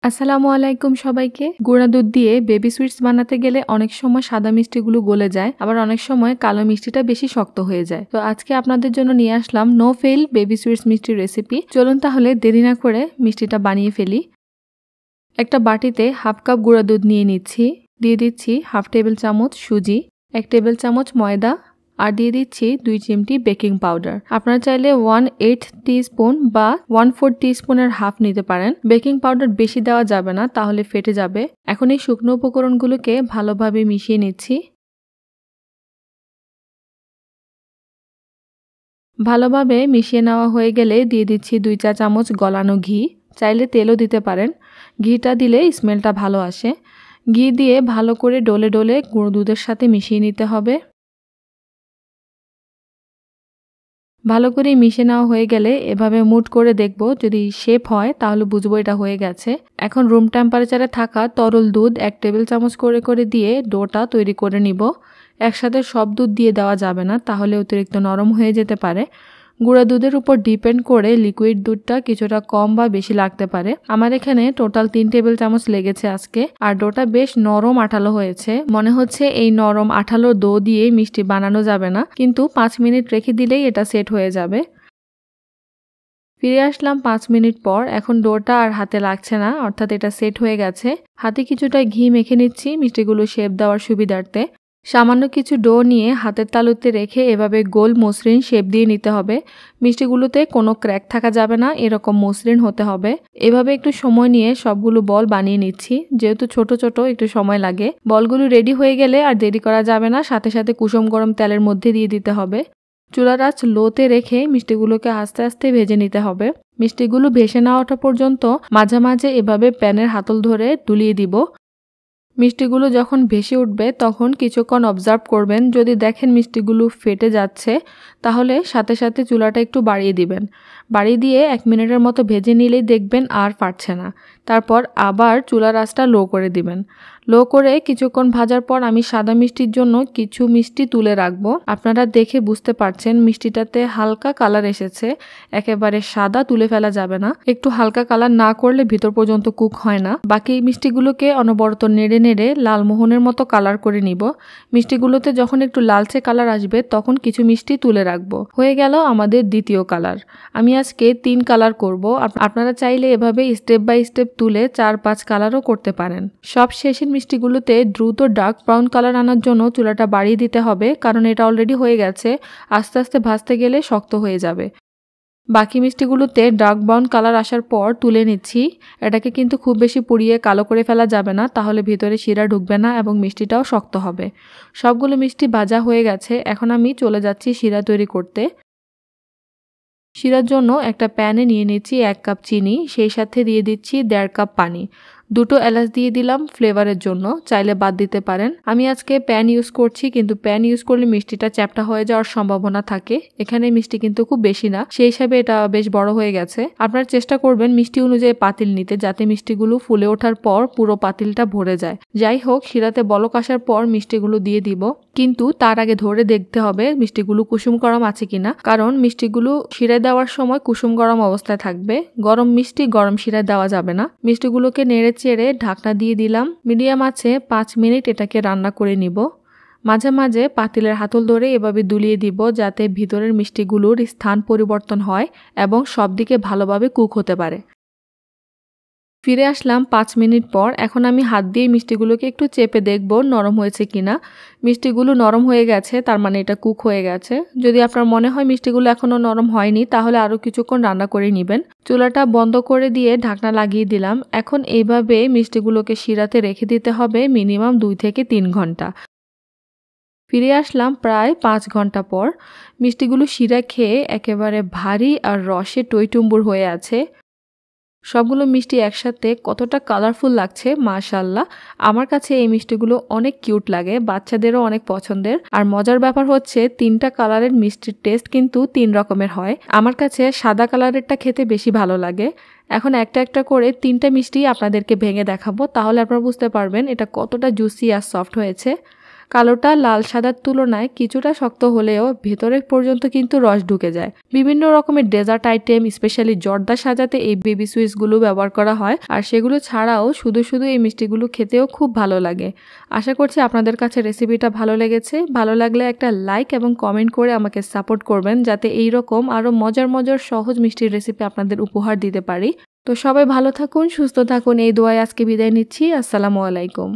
আসসালামু আলাইকুম সবাইকে। গুঁড়া দুধ দিয়ে বেবি সুইটস বানাতে গেলে অনেক সময় সাদা মিষ্টিগুলো গলে যায়, আবার অনেক সময় কালো মিষ্টিটা বেশি শক্ত হয়ে যায়। তো আজকে আপনাদের জন্য নিয়ে আসলাম নো ফেল বেবি সুইটস মিষ্টির রেসিপি। চলুন তাহলে দেরি না করে মিষ্টিটা বানিয়ে ফেলি। একটা বাটিতে হাফ কাপ গুঁড়া দুধ নিয়ে নিচ্ছি। দিয়ে দিচ্ছি হাফ টেবিল চামচ সুজি, 1 টেবিল চামচ ময়দা, আর দিয়ে দিচ্ছি 2 চিমটি বেকিং পাউডার। আপনারা চাইলে 1/8 টিস্পুন বা 1/4 টিস্পুনের হাফ নিতে পারেন। বেকিং পাউডার বেশি দেওয়া যাবে না, তাহলে ফেটে যাবে। এখন এই শুকনো উপকরণগুলোকে ভালোভাবে মিশিয়ে নিচ্ছি। ভালোভাবে মিশিয়ে নেওয়া হয়ে গেলে দিয়ে দিচ্ছি 2 চা চামচ গলানো ঘি, চাইলে তেলও দিতে পারেন। ঘিটা দিলে স্মেলটা ভালো আসে। ঘি দিয়ে ভালো করে ডলে ডলে গুঁড়ো দুধের সাথে মিশিয়ে নিতে হবে। ভালো করে মিশে নেওয়া হয়ে গেলে এভাবে মুট করে দেখব, যদি শেপ হয় তাহলে বুঝবো এটা হয়ে গেছে। এখন রুম টেম্পারেচারে থাকা তরল দুধ 1 টেবিল চামচ করে করে দিয়ে ডোটা তৈরি করে নিব। একসাথে সব দুধ দিয়ে দেওয়া যাবে না, তাহলে অতিরিক্ত নরম হয়ে যেতে পারে। গুঁড়া দুধের উপর ডিপেন্ড করে লিকুইড দুধটা কিছুটা কম বা বেশি লাগতে পারে। আমার এখানে টোটাল 3 টেবিল চামচ লেগেছে আজকে। আর ডোটা বেশ নরম আঠালো হয়েছে। মনে হচ্ছে এই নরম আঠালো ডো দিয়ে মিষ্টি বানানো যাবে না, কিন্তু 5 মিনিট রেখে দিলেই এটা সেট হয়ে যাবে। ফিরে আসলাম 5 মিনিট পর। এখন ডোটা আর হাতে লাগছে না, অর্থাৎ এটা সেট হয়ে গেছে। হাতে কিছুটা ঘি মেখে নিচ্ছি মিষ্টিগুলো শেপ দেওয়ার সুবিধার্থে। সামান্য কিছু ডো নিয়ে হাতের তালুতে রেখে এভাবে গোল মসৃণ শেপ দিয়ে নিতে হবে। মিষ্টিগুলোতে কোনো ক্র্যাক থাকা যাবে না, এরকম মসৃণ হতে হবে। এভাবে একটু সময় নিয়ে সবগুলো বল বানিয়ে নিচ্ছি, যেহেতু ছোট ছোট একটু সময় লাগে। বলগুলো রেডি হয়ে গেলে আর দেরি করা যাবে না, সাথে সাথে কুসুম গরম তেলের মধ্যে দিয়ে দিতে হবে। চুলার আঁচ লোতে রেখে মিষ্টিগুলোকে আস্তে আস্তে ভেজে নিতে হবে। মিষ্টিগুলো ভেসে না ওঠা পর্যন্ত মাঝে মাঝে এভাবে প্যানের হাতল ধরে দুলিয়ে দিব। মিষ্টিগুলো যখন ভেসে উঠবে তখন কিছুক্ষণ অবজার্ভ করবেন। যদি দেখেন মিষ্টিগুলো ফেটে যাচ্ছে, তাহলে সাথে সাথে চুলাটা একটু বাড়িয়ে দিবেন। বাড়িয়ে দিয়ে 1 মিনিটের মতো ভেজে নিলেই দেখবেন আর ফাটছে না। তারপর আবার চুলার আঁচটা লো করে দিবেন। লো করে কিছুক্ষণ ভাজার পর আমি সাদা মিষ্টির জন্য কিছু মিষ্টি তুলে রাখবো। আপনারা দেখে বুঝতে পারছেন মিষ্টিটাতে হালকা কালার এসেছে, একেবারে সাদা তুলে ফেলা যাবে না। একটু হালকা কালার না করলে ভিতর পর্যন্ত কুক হয় না। বাকি মিষ্টিগুলোকে অনবরত নেড়ে নেড়ে লালমোহনের মতো কালার করে নিব। মিষ্টিগুলোতে যখন একটু লালচে কালার আসবে তখন কিছু মিষ্টি তুলে রাখবো। হয়ে গেল আমাদের দ্বিতীয় কালার। আমি আজকে 3 কালার করব। আপনারা চাইলে এভাবে স্টেপ বাই স্টেপ তুলে 4-5 কালারও করতে পারেন। সব শেষের মিষ্টিগুলোতে দ্রুত ডার্ক ব্রাউন কালার আনার জন্য চুলাটা বাড়িয়ে দিতে হবে, কারণ এটা অলরেডি হয়ে গেছে। আস্তে আস্তে ভাজতে গেলে শক্ত হয়ে যাবে। বাকি মিষ্টিগুলোতে ডার্ক ব্রাউন কালার আসার পর তুলে নিচ্ছি। এটাকে কিন্তু খুব বেশি পুড়িয়ে কালো করে ফেলা যাবে না, তাহলে ভিতরে শিরা ঢুকবে না এবং মিষ্টিটাও শক্ত হবে। সবগুলো মিষ্টি ভাজা হয়ে গেছে। এখন আমি চলে যাচ্ছি শিরা তৈরি করতে। শিরার জন্য একটা প্যানে নিয়ে নিচ্ছি 1 কাপ চিনি, সেই সাথে দিয়ে দিচ্ছি 1.5 কাপ পানি। 2টো এলাচ দিয়ে দিলাম ফ্লেভারের জন্য, চাইলে বাদ দিতে পারেন। আমি আজকে প্যান ইউজ করছি, কিন্তু প্যান ইউজ করলে মিষ্টিটা চ্যাপ্টা হয়ে যাওয়ার সম্ভাবনা থাকে। এখানে মিষ্টি কিন্তু খুব বেশি না, সেই হিসাবে এটা বেশ বড় হয়ে গেছে। আপনারা চেষ্টা করবেন মিষ্টি অনুযায়ী পাতিল নিতে, যাতে মিষ্টিগুলো ফুলে ওঠার পর পুরো পাতিলটা ভরে যায়। যাই হোক, শিরাতে বলক আসার পর মিষ্টিগুলো দিয়ে দিব, কিন্তু তার আগে ধরে দেখতে হবে মিষ্টিগুলো কুসুম গরম আছে কিনা, কারণ মিষ্টিগুলো শিরায় দেওয়ার সময় কুসুম গরম অবস্থায় থাকবে। গরম মিষ্টি গরম শিরায় দেওয়া যাবে না। মিষ্টিগুলোকে নেড়ে চেড়ে ঢাকনা দিয়ে দিলাম। মিডিয়াম আছে 5 মিনিট এটাকে রান্না করে নিব। মাঝে মাঝে পাতিলের হাতল ধরে এভাবে দুলিয়ে দিব, যাতে ভিতরের মিষ্টিগুলোর স্থান পরিবর্তন হয় এবং সব দিকে ভালোভাবে কুক হতে পারে। ফিরে আসলাম 5 মিনিট পর। এখন আমি হাত দিয়ে মিষ্টিগুলোকে একটু চেপে দেখব নরম হয়েছে কিনা। মিষ্টিগুলো নরম হয়ে গেছে, তার মানে এটা কুক হয়ে গেছে। যদি আপনার মনে হয় মিষ্টিগুলো এখনো নরম হয়নি, তাহলে আরো কিছুক্ষণ রান্না করে নেবেন। চুলাটা বন্ধ করে দিয়ে ঢাকনা লাগিয়ে দিলাম। এখন এইভাবে মিষ্টিগুলোকে শিরাতে রেখে দিতে হবে মিনিমাম 2 থেকে 3 ঘন্টা। ফিরে আসলাম প্রায় 5 ঘন্টা পর। মিষ্টিগুলো শিরা খেয়ে একেবারে ভারী আর রসে টইটুম্বুর হয়ে আছে। সবগুলো মিষ্টি একসাথে কতটা কালারফুল লাগছে, মাশাআল্লাহ। আমার কাছে এই মিষ্টিগুলো অনেক কিউট লাগে, বাচ্চাদেরও অনেক পছন্দের। আর মজার ব্যাপার হচ্ছে 3টা কালারের মিষ্টির টেস্ট কিন্তু 3 রকমের হয়। আমার কাছে সাদা কালারেরটা খেতে বেশি ভালো লাগে। এখন একটা একটা করে 3টা মিষ্টি আপনাদেরকে ভেঙে দেখাবো, তাহলে আপনারা বুঝতে পারবেন এটা কতটা জুসি আর সফট হয়েছে। কালোটা লাল সাদার তুলনায় কিছুটা শক্ত হলেও ভেতরে পর্যন্ত কিন্তু রস ঢুকে যায়। বিভিন্ন রকমের ডেজার্ট আইটেম স্পেশালি জর্দা সাজাতে এই বেবি সুইটসগুলো ব্যবহার করা হয়, আর সেগুলো ছাড়াও শুধু শুধু এই মিষ্টিগুলো খেতেও খুব ভালো লাগে। আশা করছি আপনাদের কাছে রেসিপিটা ভালো লেগেছে। ভালো লাগলে একটা লাইক এবং কমেন্ট করে আমাকে সাপোর্ট করবেন, যাতে এইরকম আরও মজার মজার সহজ মিষ্টির রেসিপি আপনাদের উপহার দিতে পারি। তো সবাই ভালো থাকুন, সুস্থ থাকুন, এই দোয়ায় আজকে বিদায় নিচ্ছি। আসসালামু আলাইকুম।